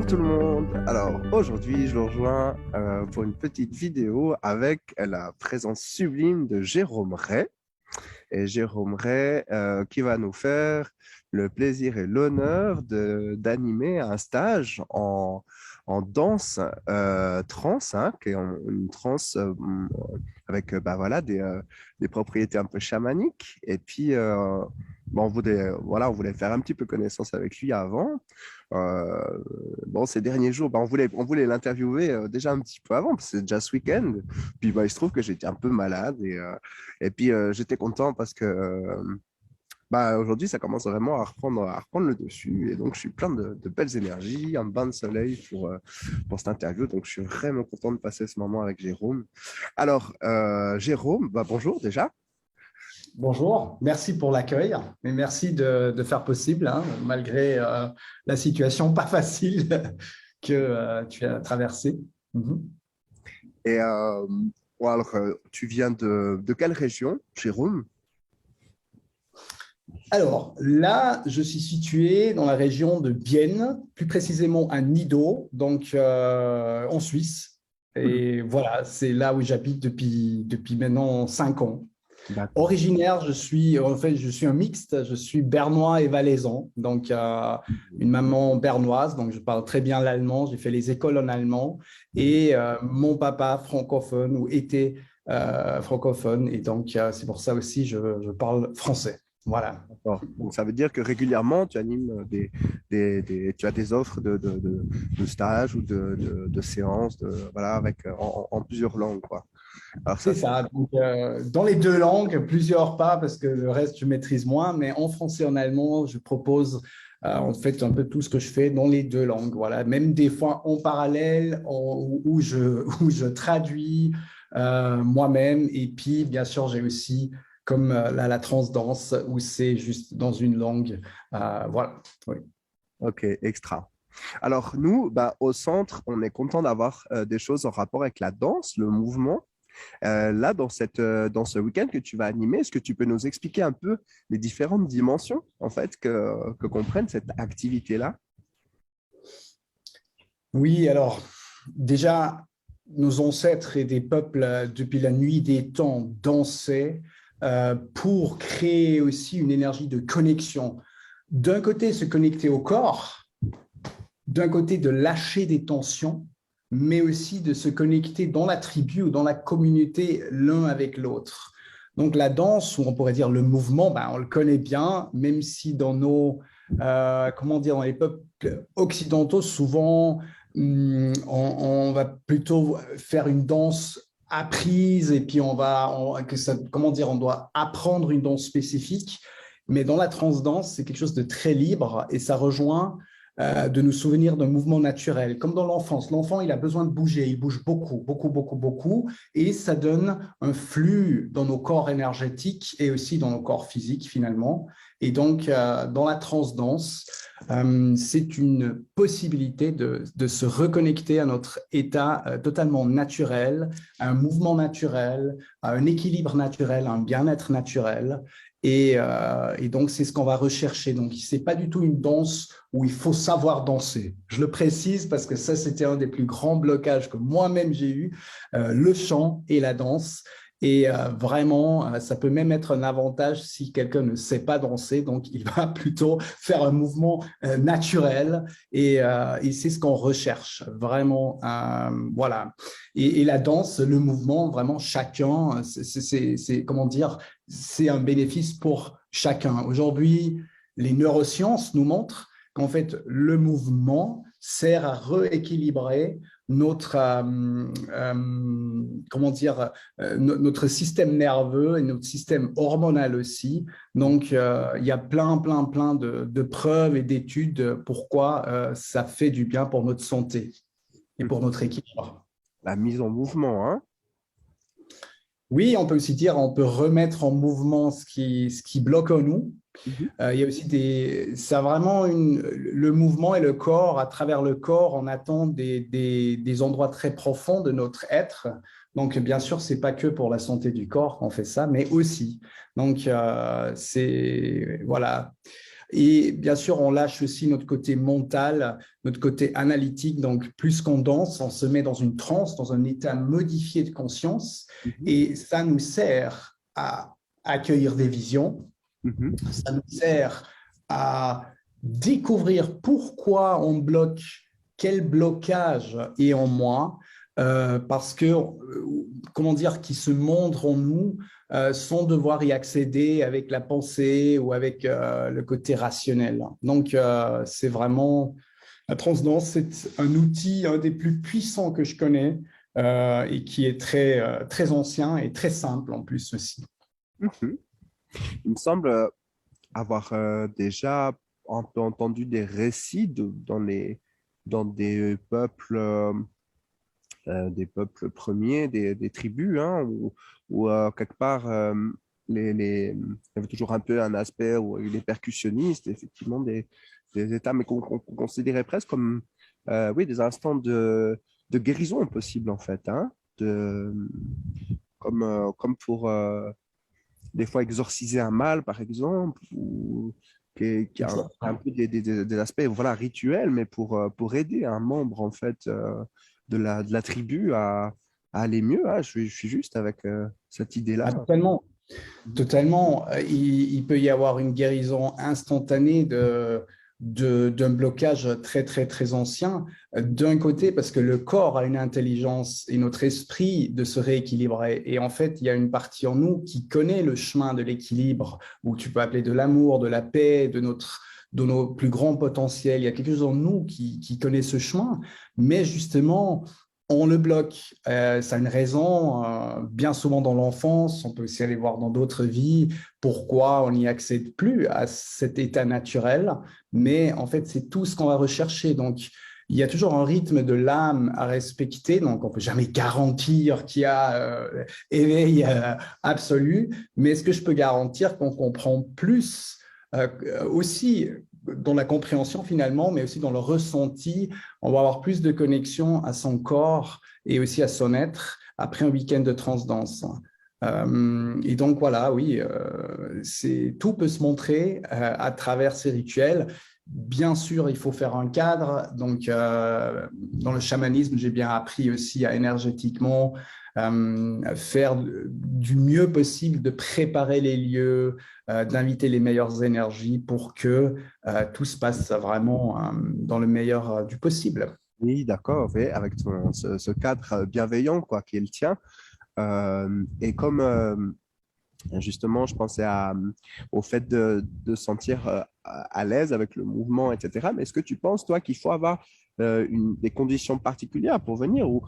Bonjour tout le monde. Alors aujourd'hui, je vous rejoins pour une petite vidéo avec la présence sublime de Jérôme Ray. Et Jérôme Ray qui va nous faire le plaisir et l'honneur d'animer un stage en danse trance, hein, qui est une trance avec voilà, des propriétés un peu chamaniques. Et puis, on voulait faire un petit peu connaissance avec lui avant. Euh, ces derniers jours, on voulait l'interviewer déjà un petit peu avant, parce que c'est déjà ce week-end. Puis il se trouve que j'étais un peu malade et puis j'étais content parce que aujourd'hui, ça commence vraiment à reprendre le dessus. Et donc, je suis plein de belles énergies, un bain de soleil pour cette interview. Donc, je suis vraiment content de passer ce moment avec Jérôme. Alors, Jérôme, bonjour déjà. Bonjour, merci pour l'accueil, mais merci de faire possible, hein, malgré la situation pas facile que tu as traversée. Mhm. Et tu viens de quelle région, Jérôme? Alors là, je suis situé dans la région de Bienne, plus précisément à Nidau, donc en Suisse. Cool. Et voilà, c'est là où j'habite depuis maintenant 5 ans. D'accord. Originaire, je suis un mixte, je suis bernois et valaisan, donc une maman bernoise, donc je parle très bien l'allemand, j'ai fait les écoles en allemand, Mhm. et mon papa francophone ou était francophone, et donc c'est pour ça aussi je parle français. Voilà. D'accord. Donc, ça veut dire que régulièrement, tu animes tu as des offres de stages ou de séances voilà, en plusieurs langues, quoi. Alors, ça, C'est ça. Donc, dans les deux langues, plusieurs pas, parce que le reste, je maîtrise moins, mais en français et en allemand, je propose en fait un peu tout ce que je fais dans les deux langues. Voilà. Même des fois en parallèle, où où je traduis moi-même. Et puis, bien sûr, j'ai aussi comme la transdanse, où c'est juste dans une langue. Voilà. Oui. ok, extra. Alors, nous, au centre, on est content d'avoir des choses en rapport avec la danse, le mouvement. Là, dans ce week-end que tu vas animer, est-ce que tu peux nous expliquer un peu les différentes dimensions, en fait, que comprennent cette activité-là? Oui, alors, déjà, nos ancêtres et des peuples, depuis la nuit des temps, dansaient pour créer aussi une énergie de connexion. D'un côté, se connecter au corps, d'un côté, de lâcher des tensions, mais aussi de se connecter dans la tribu ou dans la communauté l'un avec l'autre. Donc, la danse, ou on pourrait dire le mouvement, on le connaît bien, même si dans comment dire, dans les peuples occidentaux, souvent, on va plutôt faire une danse apprise et puis comment dire, on doit apprendre une danse spécifique. Mais dans la transdanse, c'est quelque chose de très libre et ça rejoint de nous souvenir d'un mouvement naturel. Comme dans l'enfance, l'enfant, il a besoin de bouger, il bouge beaucoup, beaucoup, beaucoup, beaucoup, et ça donne un flux dans nos corps énergétiques et aussi dans nos corps physiques finalement. Et donc, dans la transdanse, c'est une possibilité de se reconnecter à notre état totalement naturel, à un mouvement naturel, à un équilibre naturel, à un bien-être naturel. Et donc, c'est ce qu'on va rechercher. Donc, ce n'est pas du tout une danse où il faut savoir danser. Je le précise parce que ça, c'était un des plus grands blocages que moi-même j'ai eu, le chant et la danse. Et vraiment, ça peut même être un avantage si quelqu'un ne sait pas danser. Donc, il va plutôt faire un mouvement naturel et c'est ce qu'on recherche vraiment. Voilà. Et la danse, le mouvement, vraiment, chacun, comment dire, c'est un bénéfice pour chacun. Aujourd'hui, les neurosciences nous montrent qu'en fait, le mouvement sert à rééquilibrer notre, comment dire, notre système nerveux et notre système hormonal aussi. Donc, il y a plein de preuves et d'études pourquoi ça fait du bien pour notre santé et pour notre équilibre. La mise en mouvement, hein? Oui, on peut aussi dire, on peut remettre en mouvement ce qui bloque en nous. Mhm. Il y a aussi ça a vraiment le mouvement et le corps, à travers le corps, on attend des endroits très profonds de notre être. Donc, bien sûr, c'est pas que pour la santé du corps qu'on fait ça, mais aussi. Donc, voilà. Et bien sûr, on lâche aussi notre côté mental, notre côté analytique. Donc, plus qu'on danse, on se met dans une transe, dans un état modifié de conscience. Mhm, Et ça nous sert à accueillir des visions. mhm, Ça nous sert à découvrir pourquoi on bloque, quel blocage est en moi, parce que, comment dire, qui se montre en nous sans devoir y accéder avec la pensée ou avec le côté rationnel. Donc, c'est vraiment, la transcendance, c'est un outil, un des plus puissants que je connais et qui est très ancien et très simple en plus aussi. mhm. Il me semble avoir déjà un peu entendu des récits dans des peuples premiers, des tribus, hein, où, quelque part, il y avait toujours un peu un aspect où les percussionnistes, effectivement, des états, mais qu'on considérait presque comme oui, des instants de guérison possible, en fait, hein, comme pour des fois exorciser un mal, par exemple, ou qui a un Exactement. peu des aspects voilà, rituels, mais pour aider un membre en fait, de la tribu à aller mieux. Ah, je suis juste avec cette idée-là. Ah, totalement. Mhm. Totalement. Il peut y avoir une guérison instantanée d'un blocage très ancien. D'un côté, parce que le corps a une intelligence et notre esprit de se rééquilibrer. Et en fait, il y a une partie en nous qui connaît le chemin de l'équilibre, ou tu peux appeler de l'amour, de la paix, de nos plus grands potentiels. Il y a quelque chose en nous qui connaît ce chemin, mais justement, on le bloque. Ça a une raison, bien souvent dans l'enfance, on peut aussi aller voir dans d'autres vies pourquoi on n'y accède plus à cet état naturel, mais en fait, c'est tout ce qu'on va rechercher. Donc, il y a toujours un rythme de l'âme à respecter, donc on ne peut jamais garantir qu'il y a éveil absolu, mais ce que je peux garantir, qu'on comprend plus aussi dans la compréhension finalement, mais aussi dans le ressenti, on va avoir plus de connexion à son corps et aussi à son être après un week-end de transdanse. Et donc voilà, oui, tout peut se montrer à travers ces rituels. Bien sûr, il faut faire un cadre. Donc, dans le chamanisme, j'ai bien appris aussi à énergétiquement faire du mieux possible, de préparer les lieux, d'inviter les meilleures énergies pour que tout se passe vraiment dans le meilleur du possible. Oui, d'accord, oui, avec ce cadre bienveillant quoi, qui est le tien. Et comme justement, je pensais au fait de se sentir à l'aise avec le mouvement, etc. Mais est-ce que tu penses, toi, qu'il faut avoir des conditions particulières pour venir ou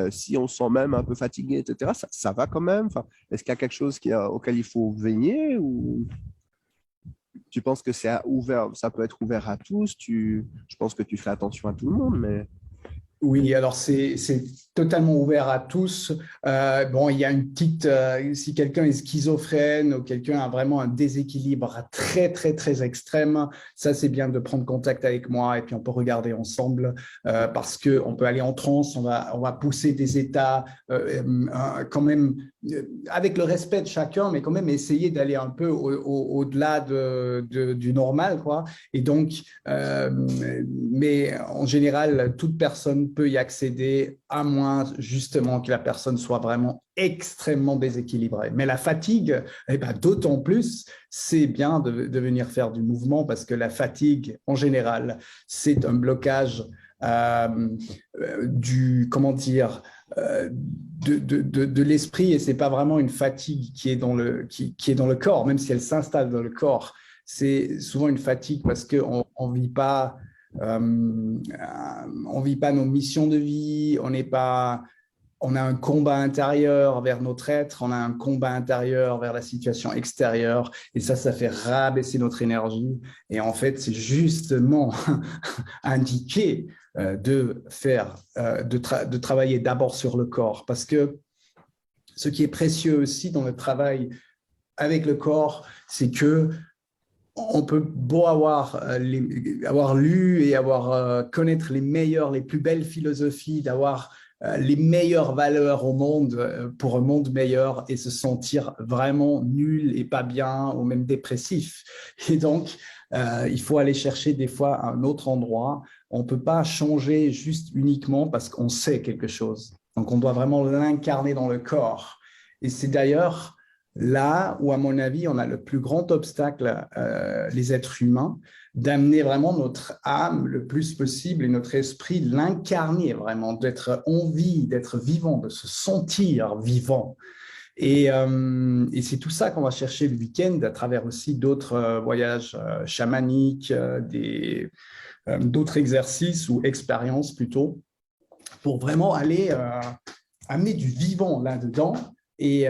si on se sent même un peu fatigué, etc., ça va quand même? Enfin, est-ce qu'il y a quelque chose auquel il faut veiller ou tu penses que c'est ouvert, ça peut être ouvert à tous? Je pense que tu fais attention à tout le monde, mais… Oui, alors c'est totalement ouvert à tous. Bon, il y a une petite, si quelqu'un est schizophrène ou quelqu'un a vraiment un déséquilibre très extrême, ça c'est bien de prendre contact avec moi et puis on peut regarder ensemble parce que on peut aller en transe, on va pousser des états quand même avec le respect de chacun, mais quand même essayer d'aller un peu au-delà du normal, quoi. Et donc, mais en général, toute personne peut y accéder, à moins justement que la personne soit vraiment extrêmement déséquilibrée. Mais la fatigue, eh ben, d'autant plus, c'est bien de venir faire du mouvement parce que la fatigue, en général, c'est un blocage comment dire, de l'esprit et c'est pas vraiment une fatigue qui est qui est dans le corps, même si elle s'installe dans le corps. C'est souvent une fatigue parce qu'on ne vit pas on vit pas nos missions de vie, on a un combat intérieur vers notre être, on a un combat intérieur vers la situation extérieure, et ça fait rabaisser notre énergie. Et en fait, c'est justement indiqué de travailler d'abord sur le corps, parce que ce qui est précieux aussi dans le travail avec le corps, c'est que on peut beau avoir lu et connaître les plus belles philosophies, d'avoir les meilleures valeurs au monde pour un monde meilleur et se sentir vraiment nul et pas bien ou même dépressif. Et donc, Il faut aller chercher des fois un autre endroit. On ne peut pas changer juste uniquement parce qu'on sait quelque chose. Donc, on doit vraiment l'incarner dans le corps. Et c'est d'ailleurs là où, à mon avis, on a le plus grand obstacle, les êtres humains, d'amener vraiment notre âme le plus possible et notre esprit, l'incarner vraiment, d'être en vie, d'être vivant, de se sentir vivant. Et c'est tout ça qu'on va chercher le week-end à travers aussi d'autres voyages chamaniques, d'autres exercices ou expériences plutôt, pour vraiment aller amener du vivant là-dedans et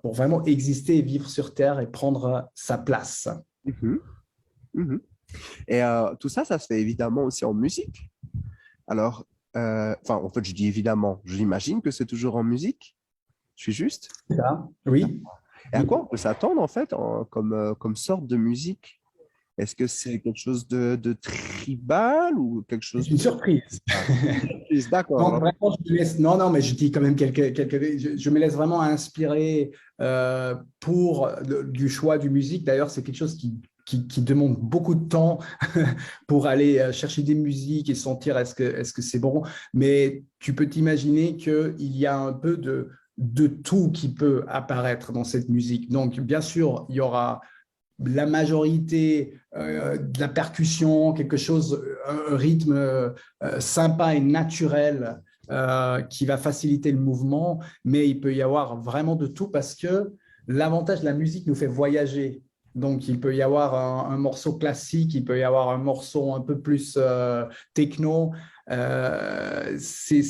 pour vraiment exister et vivre sur Terre et prendre sa place. Mhm, mhm. Et tout ça, ça se fait évidemment aussi en musique. Alors, enfin, en fait, je dis évidemment, j'imagine que c'est toujours en musique. Je suis juste? C'est ça. Oui. Et à quoi on peut s'attendre, en fait, comme sorte de musique? Est-ce que c'est quelque chose de tribal ou quelque C'est chose une de... surprise. Ah, d'accord. Donc, Alors. vraiment, je me laisse, non, non, mais je dis quand même je me laisse vraiment inspirer pour du choix du musique. D'ailleurs, c'est quelque chose qui demande beaucoup de temps pour aller chercher des musiques et sentir est-ce que c'est bon. Mais tu peux t'imaginer qu'il y a un peu de tout qui peut apparaître dans cette musique. Donc, bien sûr, il y aura la majorité de la percussion, quelque chose, un rythme sympa et naturel qui va faciliter le mouvement, mais il peut y avoir vraiment de tout parce que l'avantage de la musique nous fait voyager. Donc, il peut y avoir un morceau classique, il peut y avoir un morceau un peu plus techno. C'est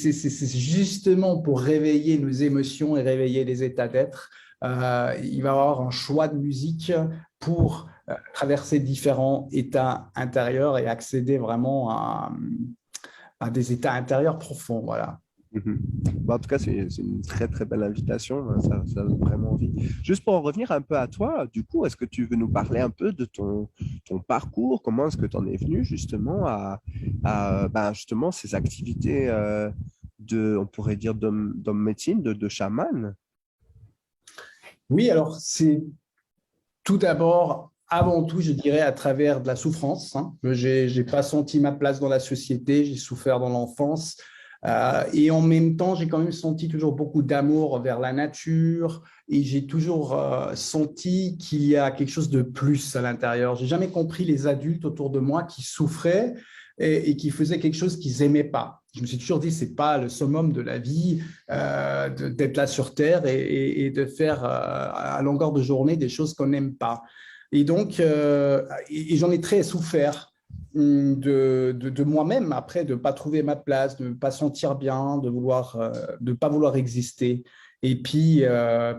justement pour réveiller nos émotions et réveiller les états d'être. Il va y avoir un choix de musique pour traverser différents états intérieurs et accéder vraiment à des états intérieurs profonds. Voilà. Mhm. Bon, en tout cas, c'est une très très belle invitation. Ça donne vraiment envie. Juste pour en revenir un peu à toi, du coup, est-ce que tu veux nous parler un peu de ton parcours? Comment est-ce que tu en es venu justement à justement ces activités on pourrait dire, d'homme médecine, de chaman? Oui, alors c'est tout d'abord, avant tout, je dirais à travers de la souffrance. Hein. Je n'ai pas senti ma place dans la société, j'ai souffert dans l'enfance. Et en même temps, j'ai quand même senti toujours beaucoup d'amour vers la nature et j'ai toujours senti qu'il y a quelque chose de plus à l'intérieur. J'ai jamais compris les adultes autour de moi qui souffraient et qui faisaient quelque chose qu'ils n'aimaient pas. Je me suis toujours dit, c'est pas le summum de la vie d'être là sur Terre et de faire à longueur de journée des choses qu'on n'aime pas. Et donc, et j'en ai très souffert de moi-même après, de ne pas trouver ma place, de ne pas sentir bien, de pas vouloir exister. Et puis,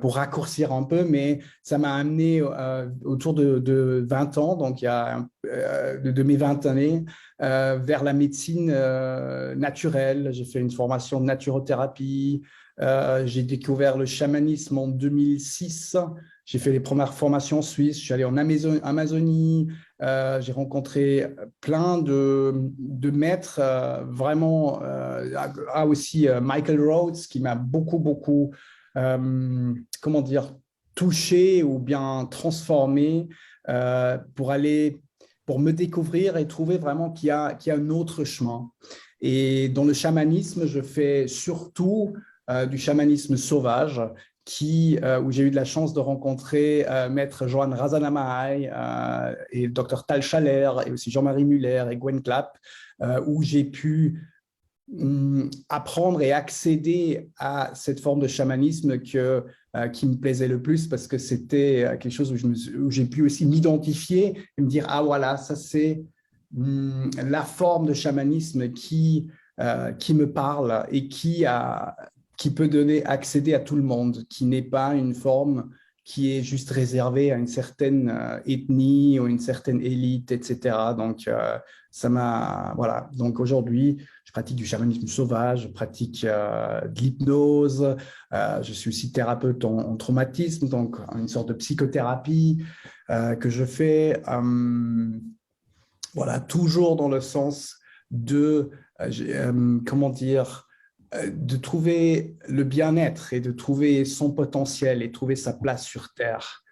pour raccourcir un peu, mais ça m'a amené autour de 20 ans, donc il y a de mes 20 années, vers la médecine naturelle. J'ai fait une formation de naturothérapie. J'ai découvert le chamanisme en 2006. J'ai fait les premières formations en Suisse. Je suis allé en Amazonie. J'ai rencontré plein de maîtres, vraiment, aussi Michael Rhodes, qui m'a beaucoup, comment dire, touché ou bien transformé pour me découvrir et trouver vraiment qu'il y a un autre chemin. Et dans le chamanisme, je fais surtout du chamanisme sauvage, où j'ai eu de la chance de rencontrer Maître Johan Razanamahai et le Dr Tal Schaller et aussi Jean-Marie Muller et Gwen Clapp, où j'ai pu apprendre et accéder à cette forme de chamanisme qui me plaisait le plus parce que c'était quelque chose où j'ai pu aussi m'identifier et me dire, ah voilà, ça c'est la forme de chamanisme qui me parle et qui peut accéder à tout le monde, qui n'est pas une forme qui est juste réservée à une certaine ethnie ou une certaine élite, etc. Donc, voilà. Donc, aujourd'hui, je pratique du chamanisme sauvage, je pratique de l'hypnose, je suis aussi thérapeute en traumatisme, donc une sorte de psychothérapie que je fais, voilà, toujours dans le sens de, comment dire, de trouver le bien-être et de trouver son potentiel et trouver sa place sur Terre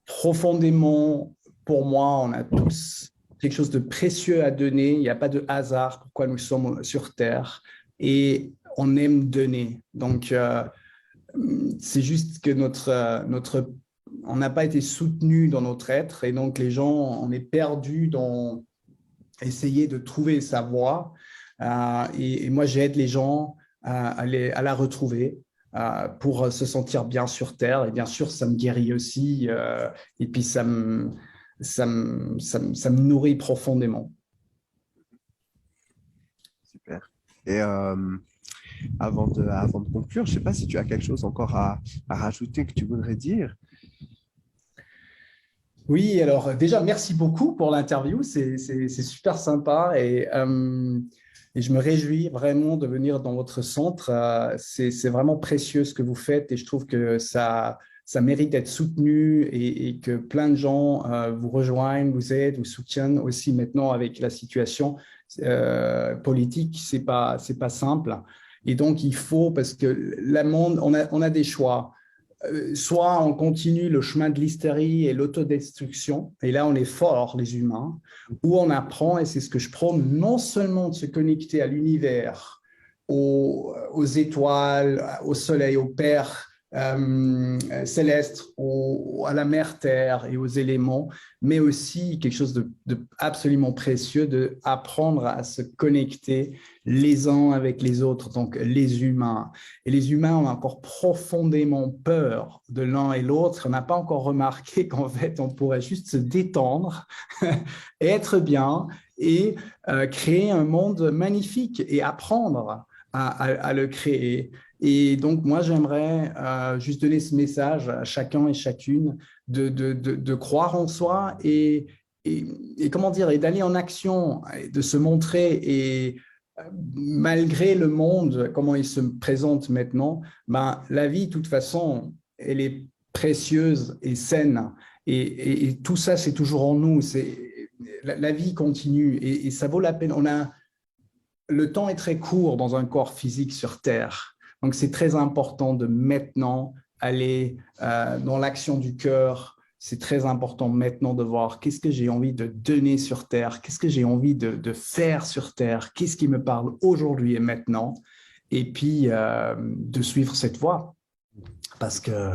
profondément pour moi, on a tous quelque chose de précieux à donner. Il n'y a pas de hasard pourquoi nous sommes sur Terre et on aime donner. Donc, c'est juste que on n'a pas été soutenu dans notre être et donc les gens, on est perdu dans essayer de trouver sa voie. Et moi, j'aide les gens à la retrouver pour se sentir bien sur Terre. Et bien sûr, ça me guérit aussi et puis ça me nourrit profondément. Super. Et avant de conclure, je ne sais pas si tu as quelque chose encore à rajouter que tu voudrais dire. Oui, alors déjà, merci beaucoup pour l'interview. C'est super sympa et je me réjouis vraiment de venir dans votre centre. C'est vraiment précieux ce que vous faites et je trouve que ça mérite d'être soutenu et que plein de gens vous rejoignent, vous aident, vous soutiennent aussi maintenant avec la situation politique. C'est pas simple. Et donc, il faut, parce que le monde, on a des choix. Soit on continue le chemin de l'hystérie et l'autodestruction, et là on est forts les humains, ou on apprend, et c'est ce que je prône, non seulement de se connecter à l'univers, aux étoiles, au soleil, au Père céleste, à la mère Terre et aux éléments, mais aussi quelque chose de absolument précieux, d'apprendre à se connecter les uns avec les autres, donc les humains. Et les humains ont encore profondément peur de l'un et l'autre. On n'a pas encore remarqué qu'en fait, on pourrait juste se détendre, être bien et créer un monde magnifique et apprendre à le créer. Et donc, moi, j'aimerais juste donner ce message à chacun et chacune de croire en soi et comment dire, et d'aller en action, et de se montrer et malgré le monde, comment il se présente maintenant, ben, la vie, de toute façon, elle est précieuse et saine. Et tout ça, c'est toujours en nous. La vie continue et ça vaut la peine. Le temps est très court dans un corps physique sur Terre. Donc, c'est très important de maintenant aller dans l'action du cœur. C'est très important maintenant de voir qu'est-ce que j'ai envie de donner sur Terre, qu'est-ce que j'ai envie de faire sur Terre, qu'est-ce qui me parle aujourd'hui et maintenant, et puis de suivre cette voie. Parce que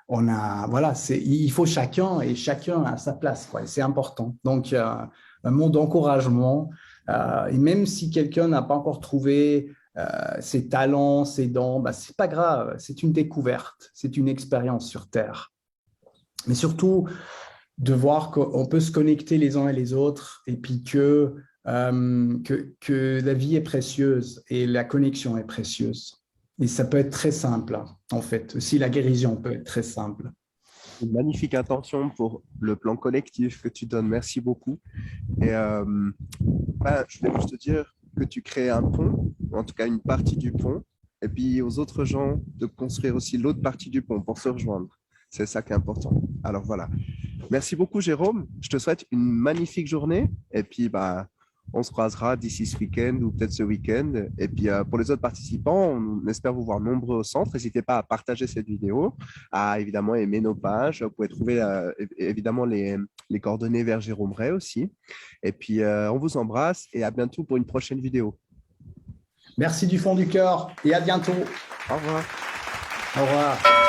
voilà, il faut chacun et chacun à sa place, quoi, c'est important. Donc, un mot d'encouragement. Et même si quelqu'un n'a pas encore trouvé ses talents, ses dons, bah, ce n'est pas grave, c'est une découverte, c'est une expérience sur Terre. Mais surtout, de voir qu'on peut se connecter les uns et les autres et puis que la vie est précieuse et la connexion est précieuse. Et ça peut être très simple, en fait. Aussi, la guérison peut être très simple. Une magnifique intention pour le plan collectif que tu donnes. Merci beaucoup. Et je vais juste te dire que tu crées un pont, en tout cas une partie du pont, et puis aux autres gens de construire aussi l'autre partie du pont pour se rejoindre. C'est ça qui est important. Alors voilà. Merci beaucoup, Jérôme. Je te souhaite une magnifique journée. Et puis, on se croisera d'ici ce week-end ou peut-être ce week-end. Et puis, pour les autres participants, on espère vous voir nombreux au centre. N'hésitez pas à partager cette vidéo, à évidemment aimer nos pages. Vous pouvez trouver évidemment les coordonnées vers Jérôme Ray aussi. Et puis, on vous embrasse et à bientôt pour une prochaine vidéo. Merci du fond du cœur et à bientôt. Au revoir. Au revoir.